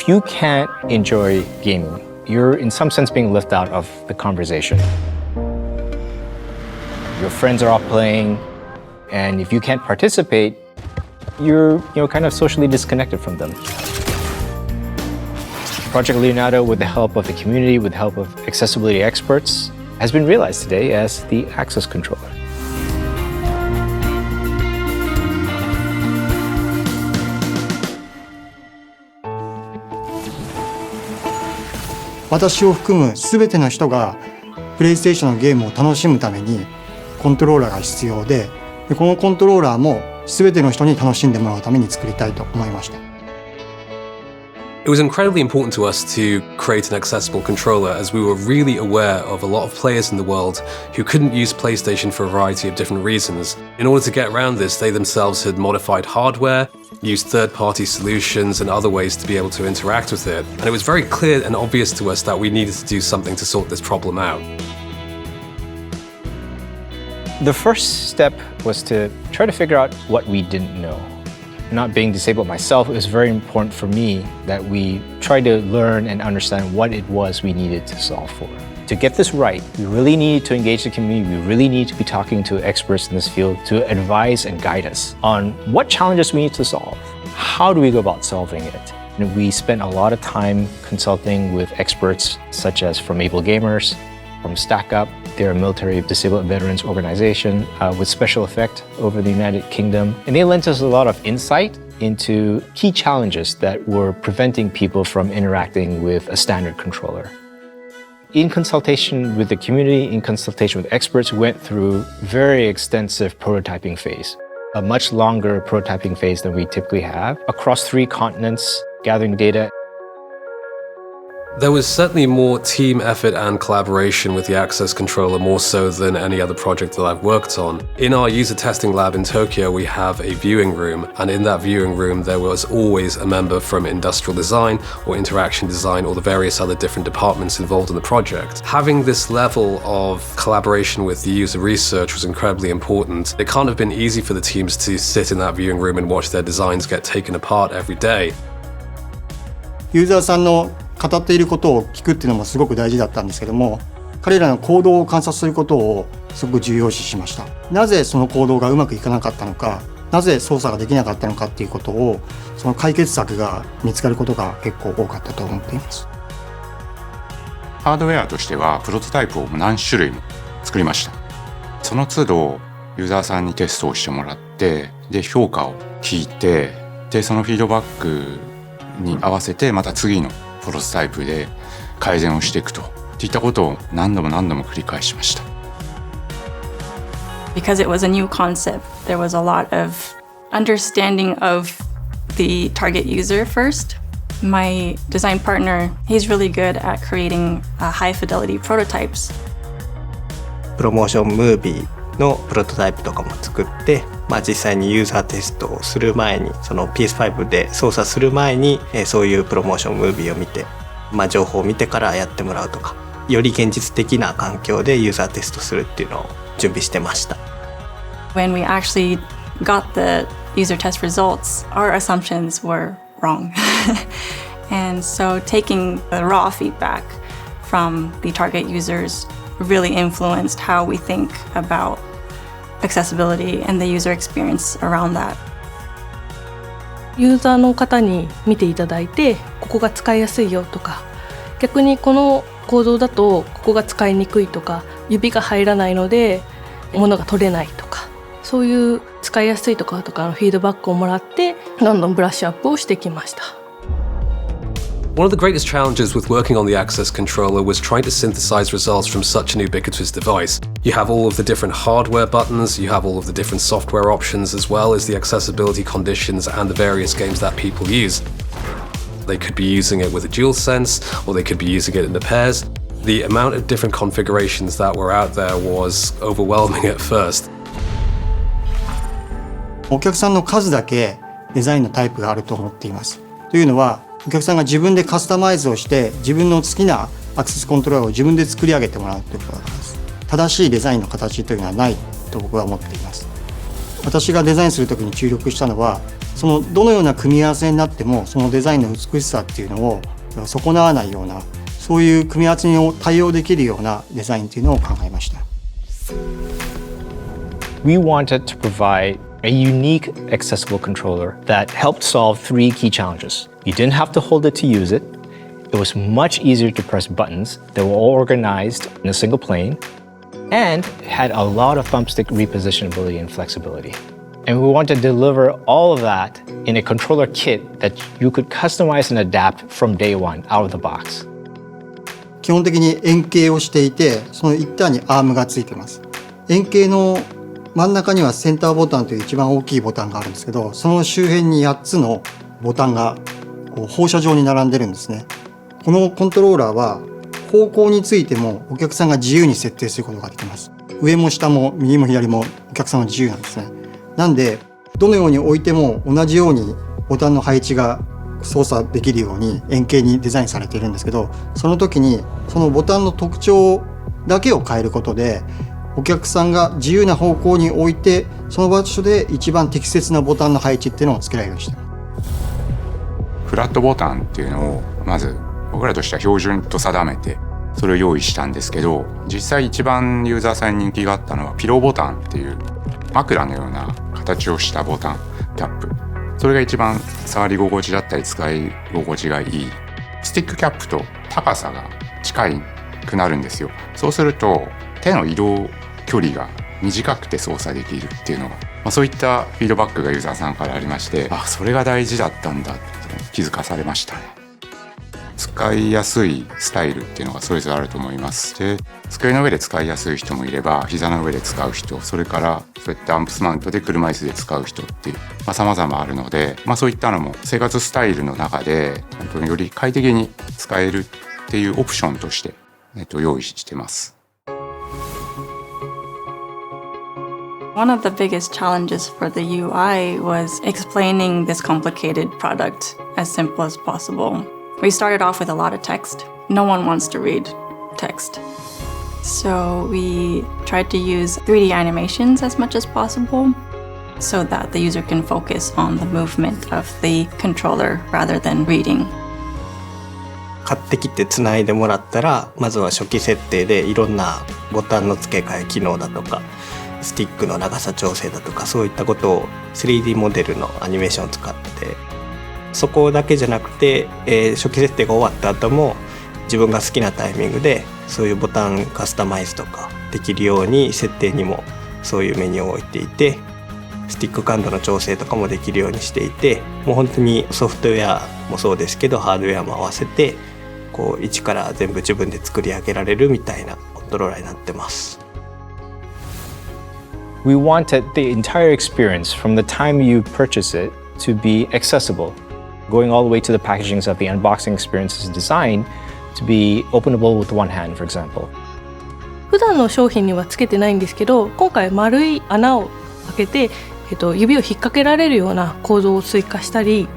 you can't enjoy gaming, you're in some sense being left out of the conversation. Your friends are all playing, and if you can't participate, you're kind of socially disconnected from them. Project Leonardo, with the help of the community, with the help of accessibility experts, has been realized today as the access controller. 私を含む全ての人がプレイステーションのゲームを楽しむためにコントローラーが必要で、このコントローラーも全ての人に楽しんでもらうために作りたいと思いました。It was incredibly important to us to create an accessible controller, as we were really aware of a lot of players in the world who couldn't use PlayStation for a variety of different reasons. In order to get around this, they themselves had modified hardware, used third-party solutions and other ways to be able to interact with it. And it was very clear and obvious to us that we needed to do something to sort this problem out. The first step was to try to figure out what we didn't know. Not being disabled myself, it was very important for me that we try to learn and understand what it was we needed to solve for. To get this right, we really need to engage the community. We really need to be talking to experts in this field to advise and guide us on what challenges we need to solve. How do we go about solving it? And we spent a lot of time consulting with experts such as from Able Gamers, from Stack Up. They're a military disabled veterans organization with special effect over the United Kingdom. And they lent us a lot of insight into key challenges that were preventing people from interacting with a standard controller. In consultation with the community, in consultation with experts, we went through very extensive prototyping phase, a much longer prototyping phase than we typically have, across 3 continents, gathering data. There was certainly more team effort and collaboration with the Access controller, more so than any other project that I've worked on. In our user testing lab in Tokyo, we have a viewing room, and in that viewing room there was always a member from industrial design or interaction design or the various other different departments involved in the project. Having this level of collaboration with the user research was incredibly important. It can't have been easy for the teams to sit in that viewing room and watch their designs get taken apart every day. ユーザーさんの語っていることを聞くっていうのもすごく大事だったんですけども、彼らの行動を観察することをすごく重要視しました。なぜその行動がうまくいかなかったのか、なぜ操作ができなかったのかっていうことを、その解決策が見つかることが結構多かったと思っています。ハードウェアとしてはプロトタイプを何種類も作りました。その都度ユーザーさんにテストをしてもらって、で評価を聞いて、でそのフィードバックに合わせてまた次のプロトタイプで改善をしていくといったことを何度も繰り返しました。Because it was a new concept, there was a lot of understanding of the target user first. My design partner, he's really good at creating high fidelity prototypes. プロモーションムービーのプロトタイプとかも作って、実際にユーザーテストをする前に、その PS5 で操作する前に、そういうプロモーションムービーを見て、情報を見てからやってもらうとか、より現実的な環境でユーザーテストするっていうのを準備してました。When we actually got the user test results, our assumptions were wrong. And so taking the raw feedback from the target users really influenced how we think about accessibility and the user experience around that. ユーザーの方に見ていただいて、ここが使いやすいよとか、逆にこの構造だとここが使いにくいとか、指が入らないので物が取れないとか、そういう使いやすいとかのフィードバックをもらって、どんどんブラッシュアップをしてきました。One of the greatest challenges with working on the Access controller was trying to synthesize results from such an ubiquitous device. You have all of the different hardware buttons, you have all of the different software options, as well as the accessibility conditions and the various games that people use. They could be using it with a DualSense, or they could be using it in the pairs. The amount of different configurations that were out there was overwhelming at first. お客さんの数だけデザインのタイプがあると思っています。というのは、お客さんが自分でカスタマイズをして自分の好きなアクセスコントローラーを自分で作り上げてもらうということです。正しいデザインの形というのはないと僕は思っています。私がデザインするときに注力したのは、そのどのような組み合わせになってもそのデザインの美しさっていうのを損なわないような、そういう組み合わせに対応できるようなデザインっていうのを考えました。We wanted to provide a unique accessible controller that helped solve 3 key challenges. You didn't have to hold it to use it. It was much easier to press buttons that were all organized in a single plane, and had a lot of thumbstick repositionability and flexibility. And we want to deliver all of that in a controller kit that you could customize and adapt from day one out of the box. 基本的に円形をしていて、その一端にアームがついてます。円形の真ん中にはセンターボタンという一番大きいボタンがあるんですけど、その周辺に8つのボタンがこう放射状に並んでるんですね。このコントローラーは方向についてもお客さんが自由に設定することができます。上も下も右も左もお客さんは自由なんですね。なんでどのように置いても同じようにボタンの配置が操作できるように円形にデザインされているんですけど、その時にそのボタンの特徴だけを変えることで、お客さんが自由な方向に置いて、その場所で一番適切なボタンの配置っていうのをつけられるようにしてます。フラットボタンっていうのをまず僕らとしては標準と定めてそれを用意したんですけど、実際一番ユーザーさんに人気があったのはピローボタンっていう枕のような形をしたボタンキャップ、それが一番触り心地だったり使い心地がいい。スティックキャップと高さが近くなるんですよ。そうすると手の移動距離が短くて操作できるっていうのが、そういったフィードバックがユーザーさんからありまして、それが大事だったんだって気づかされましたね。使いやすいスタイルっていうのがそれぞれあると思います。で、机の上で使いやすい人もいれば、膝の上で使う人、それからそういったアンプスマウントで車椅子で使う人っていう、様々あるので、そういったのも生活スタイルの中で本当により快適に使えるっていうオプションとして、用意してます。One of the biggest challenges for the UI was explaining this complicated product as simple as possible. We started off with a lot of text. No one wants to read text. So we tried to use 3D animations as much as possible so that the user can focus on the movement of the controller rather than reading. 買ってきてつないでもらったら、まずは初期設定でいろんなボタンの付け替え機能だとか、スティックの長さ調整だとか、そういったことを 3D モデルのアニメーションを使って、そこだけじゃなくて、初期設定が終わった後も自分が好きなタイミングでそういうボタンカスタマイズとかできるように設定にもそういうメニューを置いていて、スティック感度の調整とかもできるようにしていて、もう本当にソフトウェアもそうですけどハードウェアも合わせてこう一から全部自分で作り上げられるみたいなコントローラーになってます。We wanted the entire experience from the time you purchase it to be accessible, going all the way to the packagings of the unboxing experience is designed to be openable with one hand, for example. 普段の商品にはつけてないんですけど、今回丸い穴を開けて、指を引っ掛けられるような構造を追加したり、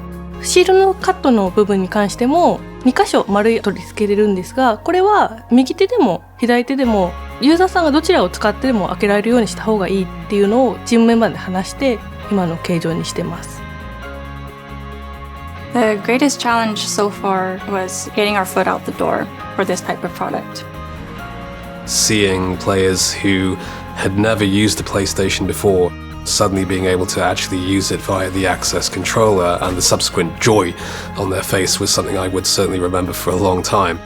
シールのカットの部分に関しても2箇所丸い取り付けれるんですが、これは右手でも左手でもユーザーさんがどちらを使ってでも開けられるようにした方がいいっていうのをチームメンバーで話して今の形状にしてます。The greatest challenge so far was getting our foot out the door for this type of product. Seeing players who had never used the PlayStation before suddenly being able to actually use it via the access controller and the subsequent joy on their face was something I would certainly remember for a long time.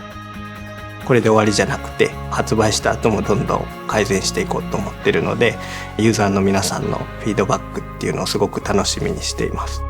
これで終わりじゃなくて、発売した後もどんどん改善していこうと思っているので、ユーザーの皆さんのフィードバックっていうのをすごく楽しみにしています。